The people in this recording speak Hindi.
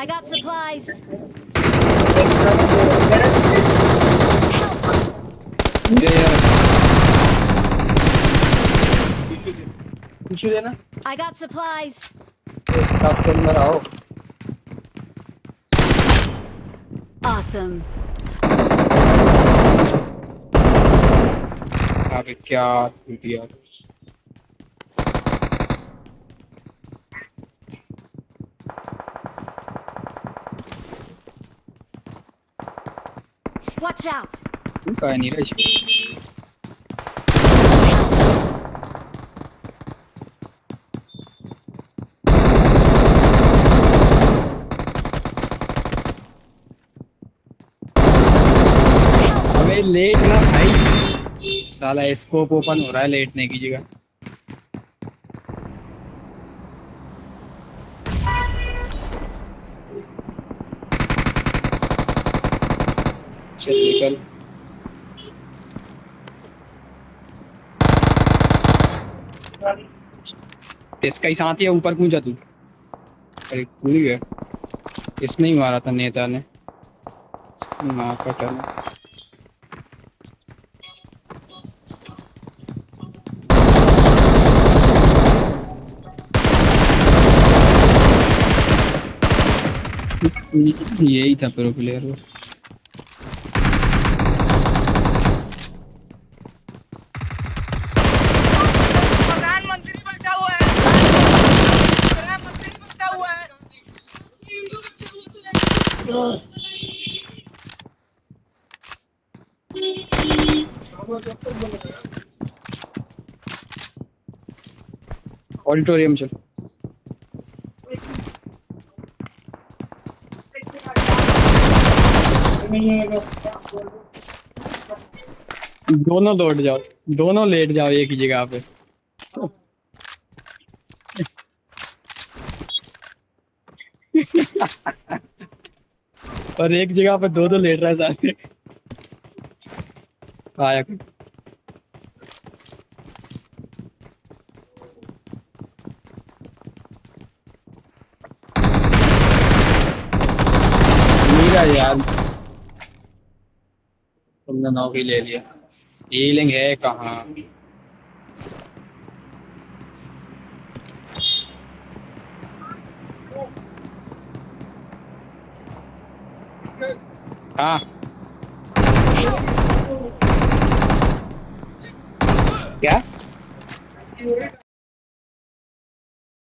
I got supplies. टिश्यू देना। I got supplies. स्टाफ के अंदर आओ। Awesome. अबे क्या दिया। Watch out. काय नहीं रहा इसमें। अबे लेट ना भाई, साला स्कोप ओपन हो रहा है लेटने की जगह। चल निकल। इसका ही साथ ही है, ऊपर कूद जा तू। अरे कूद गया। इसने ही मारा था नेता ने। माँ का टर्न। यही था प्रो प्लेयर वो। प्रधानमंत्री बैठा हुआ है, प्रधानमंत्री बैठा हुआ है। ऑडिटोरियम चल। दोनों लौट जाओ, दोनों लेट जाओ एक ही जगह पे। और एक जगह पे दो दो लेट रहा है साथ। आया मेरा यार, तुमने नौकरी ले लिया। हीलिंग है कहाँ? हाँ क्या?